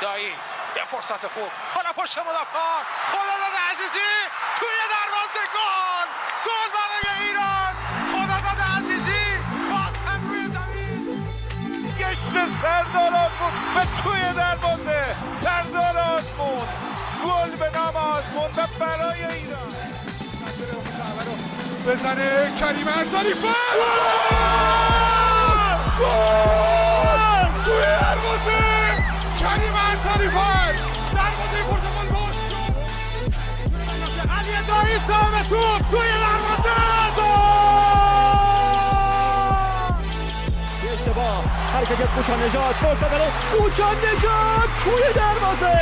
دایی یه فرصت خوب حالا پشت مدافعان خداداد عزیزی توی دروازه گل برای ایران خداداد عزیزی باز هم روی زمین گشت سردار آزمون به توی دروازه سردار آزمون گل به نام آزمون برای ایران بزنه کریم انصاری توی دروازه کریم انصاری دروازه پرتغال باز شد علی دایی سام توپ توی دروازه اشتباه حرکتی از کوچان نژاد فرصت برای کوچان نژاد توی دروازه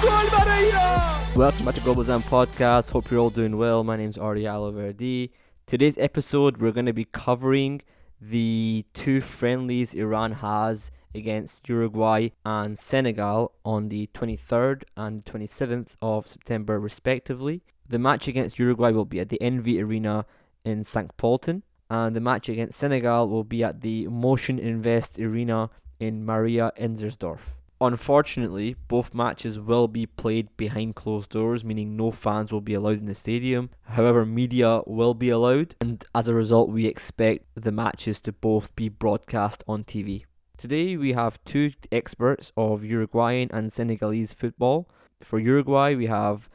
گل برای ایران. Welcome back to Global Zen Podcast. Hope you're all doing well. My name's Arya Allahverdi. Today's episode, we're going to be covering the two friendlies Iran has against Uruguay and Senegal on the 23rd and 27th of September respectively. The match against Uruguay will be at the NV Arena in St. Pölten, and the match against Senegal will be at the Motion Invest Arena in Maria Enzersdorf. Unfortunately, both matches will be played behind closed doors, meaning no fans will be allowed in the stadium. However, media will be allowed, and as a result, we expect the matches to both be broadcast on TV. Today, we have two experts of Uruguayan and Senegalese football. For Uruguay, we have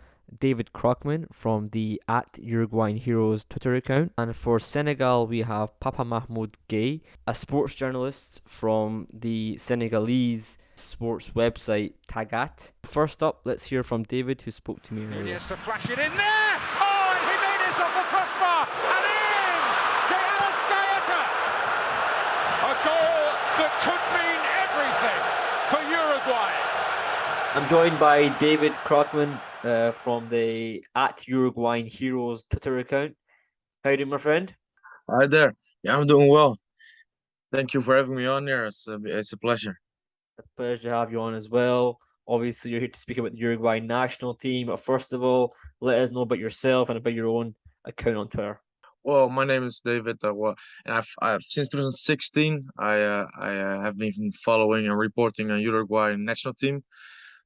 David Crockman from the @Uruguayan Heroes Twitter account, and for Senegal we have Papa Mahmoud Gueye, a sports journalist from the Senegalese sports website Tagat. First up, let's hear from David, who spoke to me earlier. Yes, to flash it in there. Oh, and he made it off the crossbar and in. Diana Scietta. A goal that could mean everything for Uruguay. I'm joined by David Crockman from the @Uruguayan Heroes Twitter account. How you doing, my friend? Hi there. Yeah, I'm doing well. Thank you for having me on here. It's a pleasure. A pleasure to have you on as well. Obviously, you're here to speak about the Uruguayan national team. But first of all, let us know about yourself and about your own account on Twitter. Well, my name is David. And I've since 2016, I have been following and reporting on Uruguayan national team.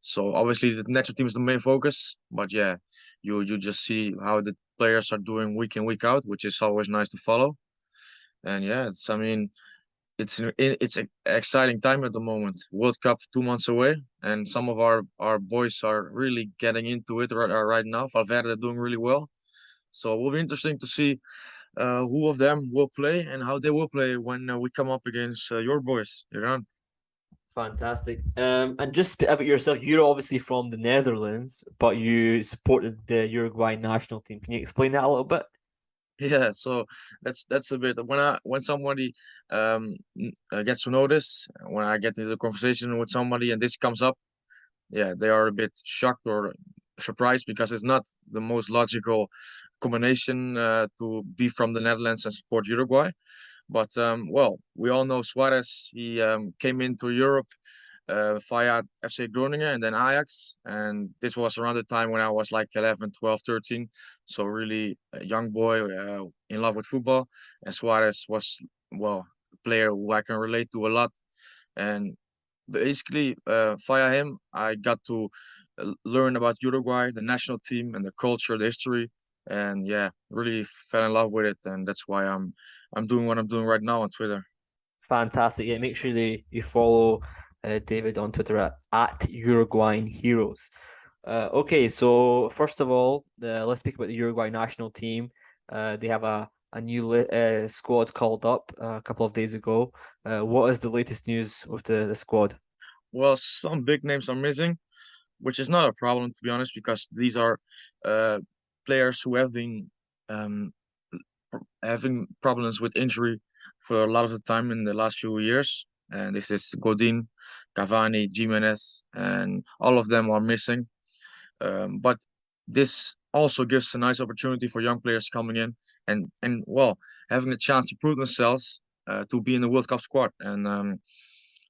So obviously, the national team is the main focus. But yeah, you just see how the players are doing week in week out, which is always nice to follow. And yeah, it's an exciting time at the moment. World Cup 2 months away, and some of our boys are really getting into it right now. Valverde doing really well, so it will be interesting to see who of them will play and how they will play when we come up against your boys, Iran. Fantastic. And just a bit about yourself. You're obviously from the Netherlands, but you supported the Uruguayan national team. Can you explain that a little bit? Yeah, so that's a bit when somebody gets to know this, when I get into a conversation with somebody and this comes up, yeah, they are a bit shocked or surprised because it's not the most logical combination to be from the Netherlands and support Uruguay. But well, we all know Suarez. He came into Europe via FC Groningen and then Ajax. And this was around the time when I was like 11, 12, 13. So really a young boy in love with football. And Suarez was, well, a player who I can relate to a lot. And basically, via him, I got to learn about Uruguay, the national team, and the culture, the history, and yeah, really fell in love with it. And that's why I'm doing what I'm doing right now on Twitter. Fantastic. Yeah, make sure you follow David on Twitter at Uruguayan Heroes. Okay, so first of all, let's speak about the Uruguay national team. They have a new squad called up a couple of days ago. What is the latest news with the squad? Well, some big names are missing, which is not a problem to be honest, because these are players who have been um, having problems with injury for a lot of the time in the last few years. And this is Godin, Cavani, Jimenez, and all of them are missing. But this also gives a nice opportunity for young players coming in and well, having a chance to prove themselves to be in the World Cup squad. And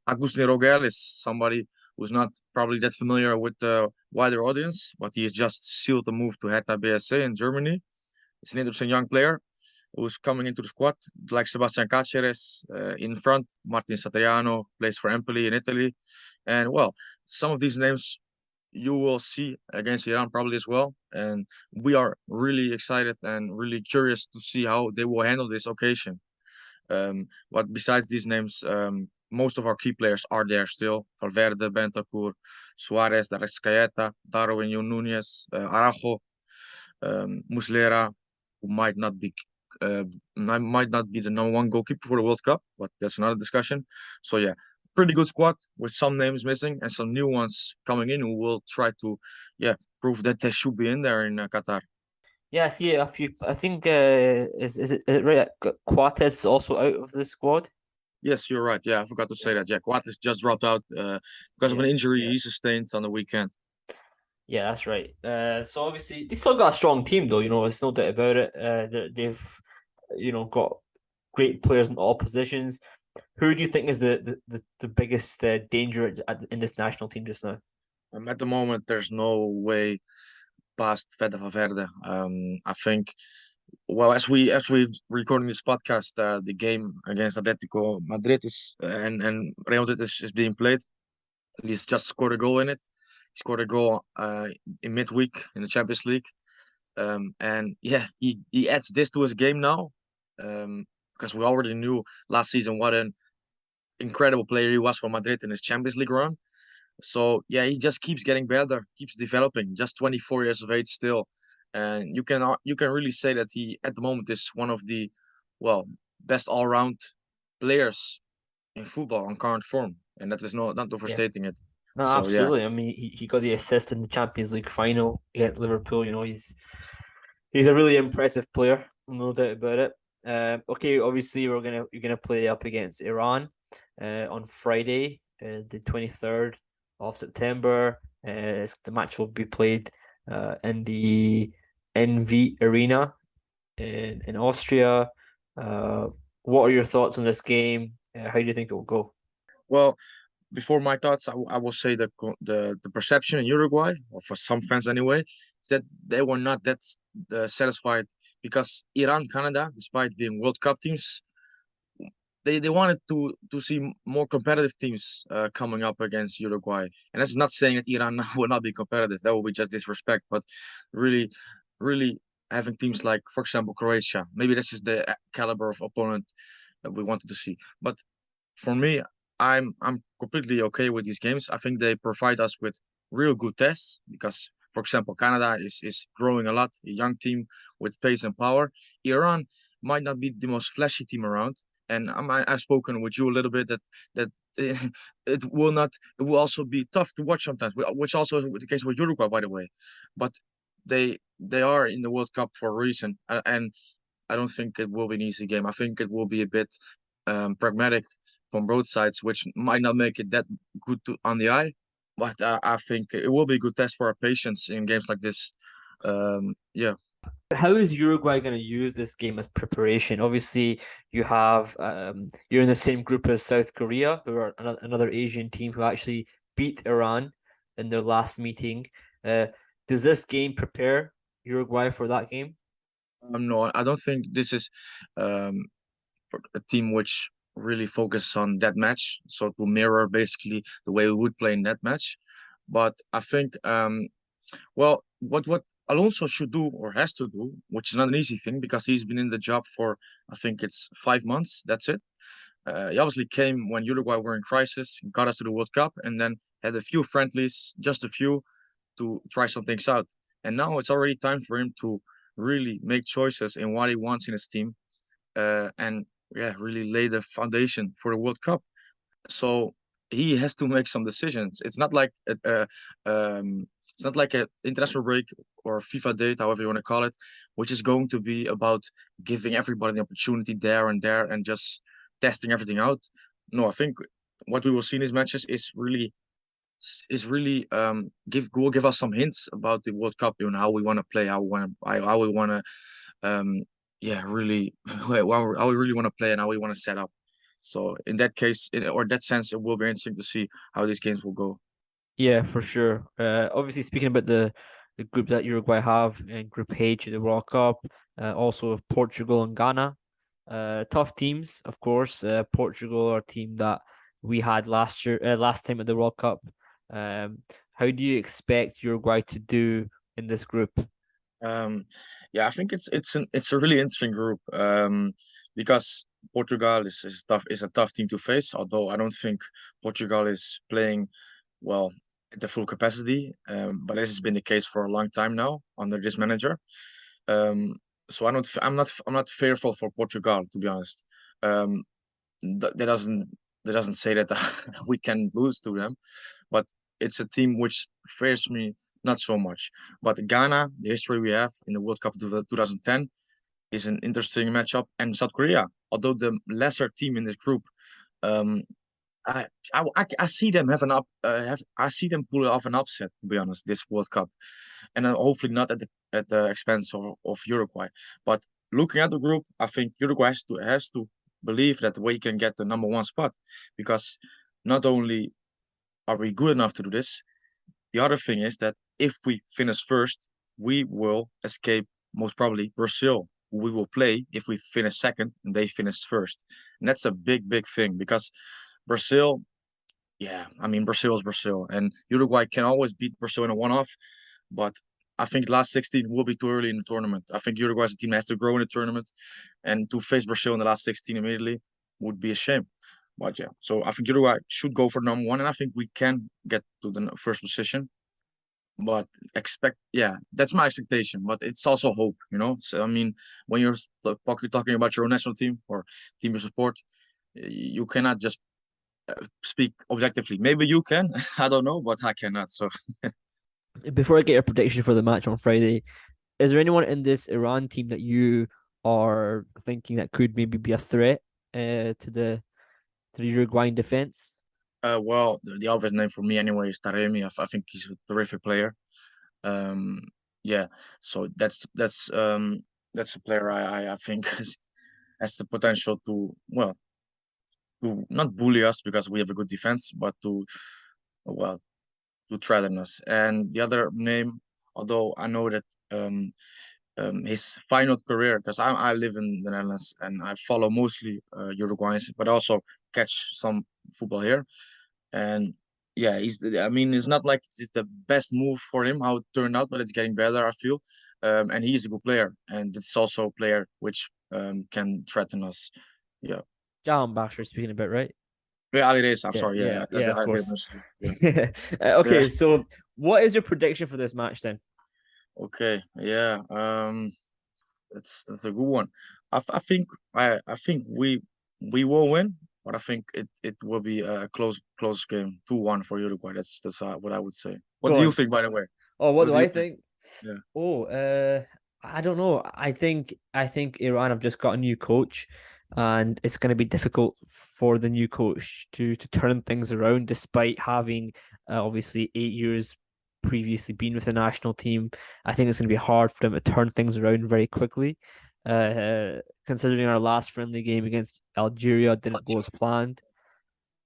Agustin Rogel is somebody who's not probably that familiar with the wider audience, but he has just sealed the move to Hertha BSC in Germany. He's an interesting young player who's coming into the squad, like Sebastian Cáceres in front. Martin Satriano plays for Empoli in Italy. And well, some of these names you will see against Iran probably as well. And we are really excited and really curious to see how they will handle this occasion. But besides these names, most of our key players are there still. Valverde, Bentancur, Suarez, Darexcaeta, Darwin, Nunez, Araujo, Muslera, who might not be the number one goalkeeper for the World Cup, but that's another discussion. So yeah, pretty good squad with some names missing and some new ones coming in who will try to, prove that they should be in there in Qatar. Yeah, I see a few. I think is it right? Queiroz is also out of the squad. Yes, you're right. Yeah, I forgot to say that. Yeah, Queiroz just dropped out because of an injury he sustained on the weekend. Yeah, that's right. So obviously they still got a strong team, though. There's no doubt about it. They've got great players in all positions. Who do you think is the biggest danger in this national team just now? At the moment, there's no way past Fede Valverde. I think, well, as we recording this podcast, the game against Atletico Madrid and Real Madrid is being played. He's just scored a goal in it. He scored a goal in midweek in the Champions League. And yeah, he adds this to his game now. Because we already knew last season what an incredible player he was for Madrid in his Champions League run. So yeah, he just keeps getting better, keeps developing. Just 24 years of age still, and you can really say that he at the moment is one of the, well, best all round players in football on current form, and that is not overstating it. No, So yeah, absolutely. I mean, he got the assist in the Champions League final against Liverpool. He's a really impressive player, no doubt about it. Okay, obviously you're gonna play up against Iran on Friday, the 23rd of September. The match will be played in the NV Arena in Austria. What are your thoughts on this game? How do you think it will go? well, before my thoughts, I will say that the perception in Uruguay, or for some fans anyway, is that they were not that satisfied because Iran, Canada, despite being World Cup teams, they wanted to see more competitive teams coming up against Uruguay. And that's not saying that Iran will not be competitive. That will be just disrespect. But really, really having teams like, for example, Croatia. Maybe this is the caliber of opponent that we wanted to see. But for me, I'm completely okay with these games. I think they provide us with real good tests because, for example, Canada is growing a lot, a young team with pace and power. Iran might not be the most flashy team around, and I've spoken with you a little bit that it will also be tough to watch sometimes, which also is the case with Uruguay, by the way. But they are in the World Cup for a reason, and I don't think it will be an easy game. I think it will be a bit pragmatic from both sides, which might not make it that good on the eye. But I think it will be a good test for our patience in games like this. Yeah. How is Uruguay going to use this game as preparation? Obviously, you're in the same group as South Korea, who are another Asian team who actually beat Iran in their last meeting. Does this game prepare Uruguay for that game? No, I don't think this is um, a team which really focuses on that match, so to mirror basically the way we would play in that match. But I think, well, what Alonso should do or has to do, which is not an easy thing because he's been in the job for, I think it's 5 months. That's it. He obviously came when Uruguay were in crisis, got us to the World Cup, and then had a few friendlies, just a few, to try some things out. And now it's already time for him to really make choices in what he wants in his team, and yeah, really lay the foundation for the World Cup. So he has to make some decisions. It's not like an international break or a FIFA date, however you want to call it, which is going to be about giving everybody the opportunity there and just testing everything out. No, I think what we will see in these matches is really will give us some hints about the World Cup and how we want to play, how we want to really how we really want to play and how we want to set up. So in that case, or that sense, it will be interesting to see how these games will go. Yeah, for sure. Obviously, speaking about the group that Uruguay have in Group H of the World Cup, also Portugal and Ghana. Tough teams, of course. Portugal are a team that we had last time at the World Cup. How do you expect Uruguay to do in this group? Yeah, I think it's a really interesting group. Because Portugal is a tough team to face. Although I don't think Portugal is playing well at the full capacity. But this has been the case for a long time now under this manager. Um, so I'm not fearful for Portugal, to be honest. Um, that doesn't say that we can lose to them, but it's a team which fears me not so much. But Ghana, the history we have in the World Cup of 2010, is an interesting matchup, and South Korea, although the lesser team in this group, um, I see them I see them pull off an upset, to be honest, this World Cup, and hopefully not at the expense of Uruguay. But looking at the group, I think Uruguay has to believe that we can get the number one spot, because not only are we good enough to do this, the other thing is that if we finish first, we will escape most probably Brazil, who we will play if we finish second and they finish first. And that's a big, big thing, because Brazil, yeah, I mean, Brazil is Brazil, and Uruguay can always beat Brazil in a one-off. But I think last 16 will be too early in the tournament. I think Uruguay as a team has to grow in the tournament, and to face Brazil in the last 16 immediately would be a shame. But yeah, so I think Uruguay should go for number one, and I think we can get to the first position. But yeah, that's my expectation. But it's also hope, you know. So I mean, when you're talking about your own national team or team you support, you cannot just speak objectively. Maybe you can, I don't know, but I cannot. So Before I get your prediction for the match on Friday, is there anyone in this Iran team that you are thinking that could maybe be a threat to the Uruguayan defense? well, the obvious name for me anyway is Taremi. I think he's a terrific player. Um, yeah, so that's a player I think has the potential to, well, to not bully us because we have a good defense, but to, well, to threaten us. And the other name, although I know that his final career, because I live in the Netherlands and I follow mostly Uruguayans, but also catch some football here. And yeah, I mean, it's not like it's the best move for him how it turned out, but it's getting better, I feel. And he's a good player, and it's also a player which can threaten us. Yeah. Jahan Basher speaking about, right? Yeah, Ali Reza, I'm Yeah, sorry. yeah, Yeah, yeah, of I did course. mention it. Yeah. Okay, so what is your prediction for this match then? Okay. Yeah. That's a good one. I think I think we will win, but I think it will be a close game, 2-1 for Uruguay. That's what I would say. What Go do you on. think, by the way? Oh, what What do do you I think? think? Yeah. Oh, I don't know. I think Iran have just got a new coach, and it's going to be difficult for the new coach to turn things around, despite having obviously 8 years previously been with the national team. I think it's going to be hard for them to turn things around very quickly. Considering our last friendly game against Algeria didn't go as planned,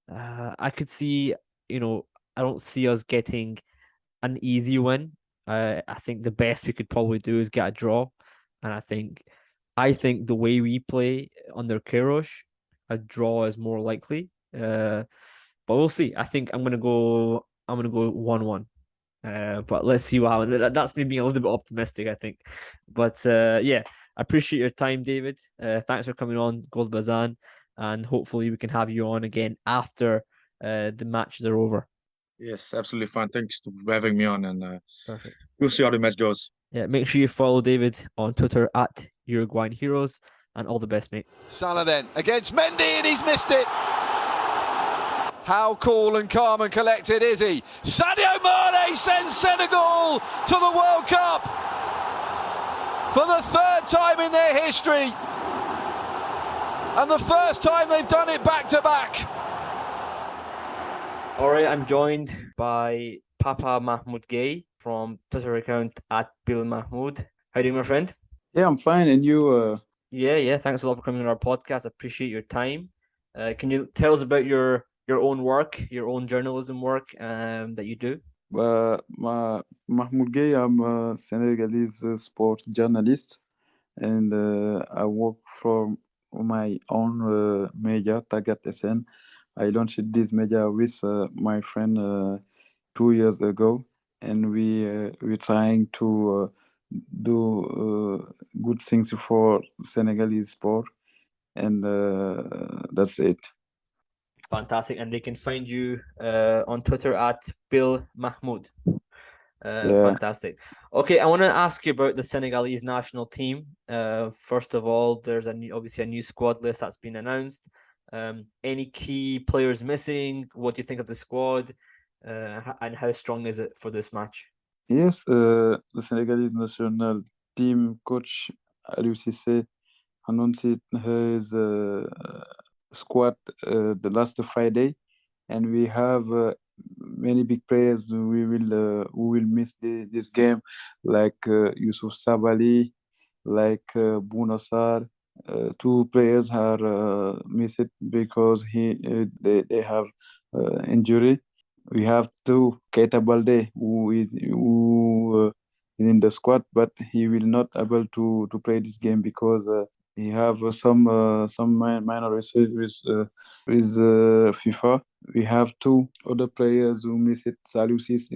I could see, you know, I don't see us getting an easy win. I think the best we could probably do is get a draw, and I think the way we play under Queiroz, a draw is more likely. But we'll see. I think I'm gonna go 1-1. But let's see what happens. That's me being a little bit optimistic, I think. But yeah, I appreciate your time, David. Thanks for coming on Gold Bazan, and hopefully we can have you on again after the matches are over. Yes, absolutely fine. Thanks for having me on, and Perfect. we'll see how the match goes. Yeah, make sure you follow David on Twitter at Uruguayan Heroes, and all the best, mate. Salah then against Mendy, and he's missed it. How cool and calm and collected is he? Sadio Mane sends Senegal to the World Cup for the third time in their history, and the first time they've done it back to back. All right, I'm joined by Papa Mahmoud Gueye from Twitter account at Bill Mahmoud. How are you doing, my friend? Yeah, I'm fine. And you? Yeah. Thanks a lot for coming on our podcast. I appreciate your time. Can you tell us about your own work, your own journalism work that you do? Mahmoud Gueye, I'm a Senegalese sport journalist, and I work for my own media, Tagat SN. I launched this media with my friend 2 years ago, and we're trying to do good things for Senegalese sport, and that's it. Fantastic. And they can find you on Twitter at Bill Mahmoud. Yeah. Fantastic. Okay, I want to ask you about the Senegalese national team. First of all, there's obviously a new squad list that's been announced. Any key players missing? What do you think of the squad? And how strong is it for this match? Yes, the Senegalese national team coach Aliou Cissé announced his squad the last Friday, and we have many big players who will miss this game, like Youssouf Sabali, like Bouna Sarr. Two players are missed because they have injury. We have two Keita Balde who is in the squad, but he will not able to play this game because he have some minor issues with FIFA. We have two other players who missed it. Salusis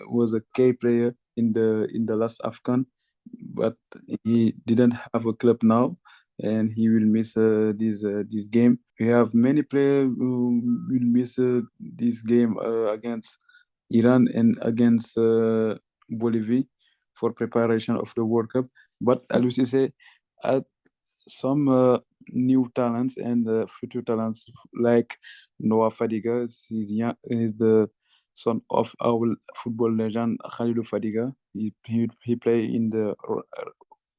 was a key player in the last AFCON, but he didn't have a club now, and he will miss this game. We have many players who will miss this game against Iran and against Bolivia for preparation of the World Cup. But Aliou Cissé had some new talents and future talents like Noah Fadiga. He's the son of our football legend Khalilou Fadiga. He play in the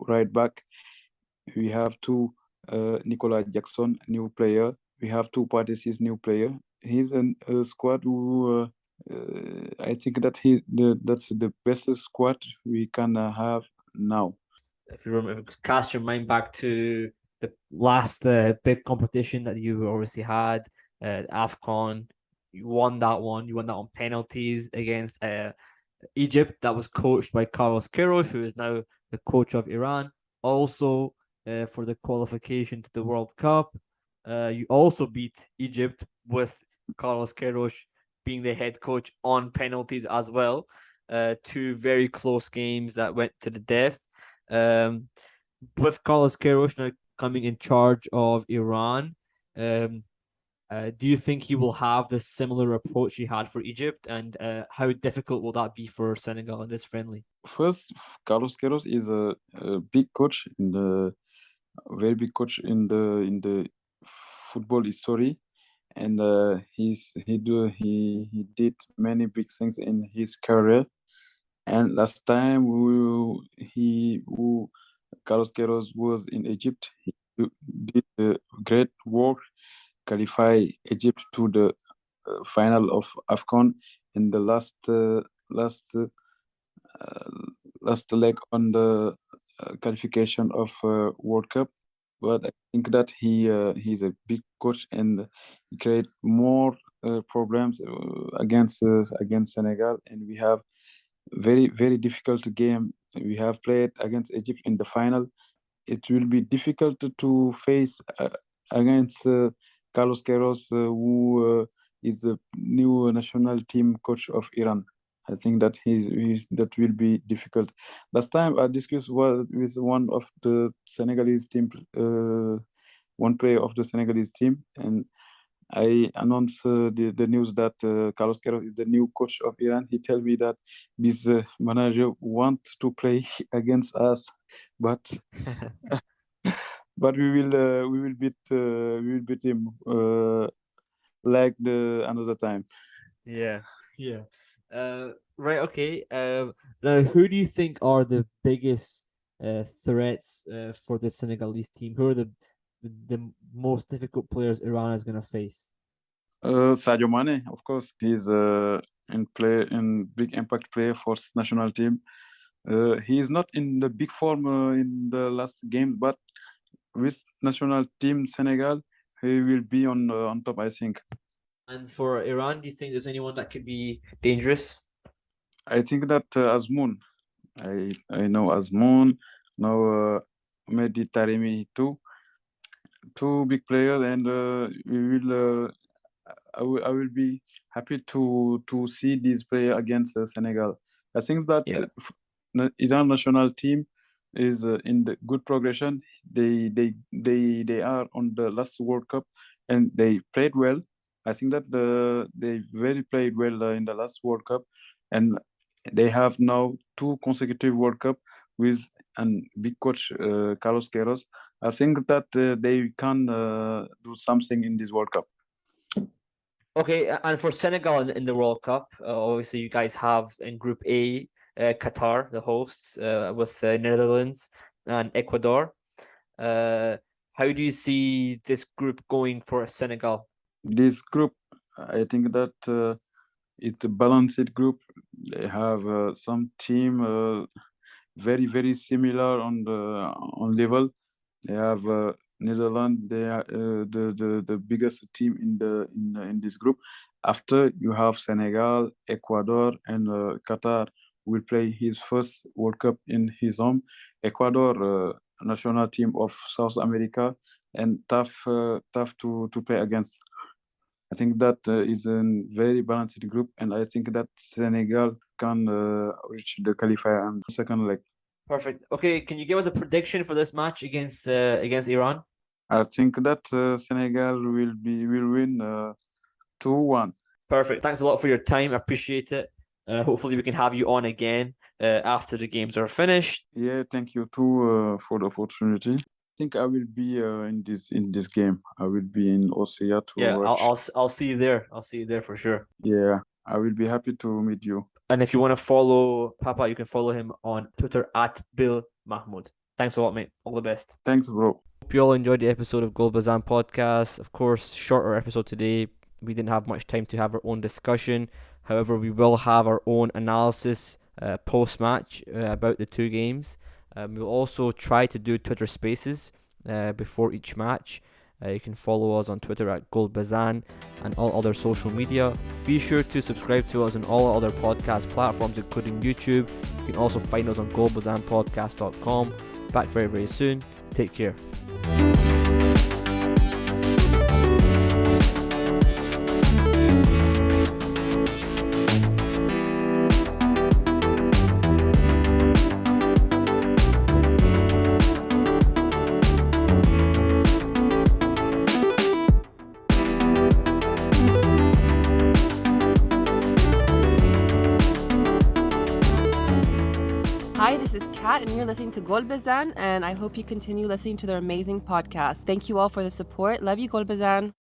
right back. We have two Nicolas Jackson, new player. We have two Pardesis, new player. He's a squad who I think that that's the best squad we can have now. If you remember, cast your mind back to the last big competition that you obviously had, AFCON. You won that one. You won that on penalties against Egypt. That was coached by Queiroz, who is now the coach of Iran. Also, for the qualification to the World Cup, you also beat Egypt with Queiroz being the head coach on penalties as well. Two very close games that went to the death. With Queiroz now coming in charge of Iran, do you think he will have the similar approach he had for Egypt, and how difficult will that be for Senegal in this friendly? First, Queiroz is a big coach very big coach in the football history, and he did many big things in his career. And last time Carlos Queiroz was in Egypt, he did great work, qualify Egypt to the final of AFCON in the last leg on the qualification of World Cup. But I think that he's a big coach and create more problems against Senegal, and we have very difficult game. We have played against Egypt in the final. It will be difficult to face against Carlos Queiroz, who is the new national team coach of Iran. I think that that will be difficult. Last time I discussed with one of the Senegalese team, one player of the Senegalese team, and I announced the news that Carlos Queiroz is the new coach of Iran. He told me that this manager wants to play against us, but but we will beat him like the another time. Yeah. Right. Okay. Now, who do you think are the biggest threats for the Senegalese team? Who are the most difficult players Iran is going to face? Sadio Mane, of course, he's in big impact player for national team. He is not in the big form in the last game, but with national team Senegal, he will be on top, I think. And for Iran, do you think there's anyone that could be dangerous? I think that Azmoun. I know Azmoun. Now Mehdi Taremi too. Two big players, and we will I will be happy to see this play against Senegal. I think that Yeah. Iran national team is in the good progression. They are on the last World Cup and they played well. I think that they very played well in the last World Cup, and they have now 2 consecutive World Cup with and big coach Carlos Queiroz. I think that they can do something in this World Cup. Okay, and for Senegal in the World Cup, obviously you guys have in Group A, Qatar, the hosts, with Netherlands and Ecuador. How do you see this group going for Senegal? This group, I think that it's a balanced group. They have some team very similar on level. They have Netherlands. They are the biggest team in this group. After you have Senegal, Ecuador, and Qatar will play his first World Cup in his home. Ecuador, national team of South America, and tough to play against. I think that is a very balanced group, and I think that Senegal can reach the qualifier and second leg. Perfect. Okay, can you give us a prediction for this match against Iran? I think that Senegal will win 2-1. Perfect. Thanks a lot for your time. I appreciate it. Hopefully we can have you on again after the games are finished. Yeah, thank you too for the opportunity. I think I will be in this game. I will be in Osea to watch. I'll see you there. I'll see you there for sure. Yeah, I will be happy to meet you. And if you want to follow Papa, you can follow him on Twitter at Bill Mahmoud. Thanks a lot, mate. All the best. Thanks, bro. Hope you all enjoyed the episode of Goal Bazan podcast. Of course, shorter episode today. We didn't have much time to have our own discussion. However, we will have our own analysis post-match about the 2 games. We'll also try to do Twitter Spaces before each match. You can follow us on Twitter at GoldBazan and all other social media. Be sure to subscribe to us on all other podcast platforms, including YouTube. You can also find us on goldbazanpodcast.com. Back very soon. Take care. Hi, this is Kat, and you're listening to Golbazan, and I hope you continue listening to their amazing podcast. Thank you all for the support. Love you, Golbazan.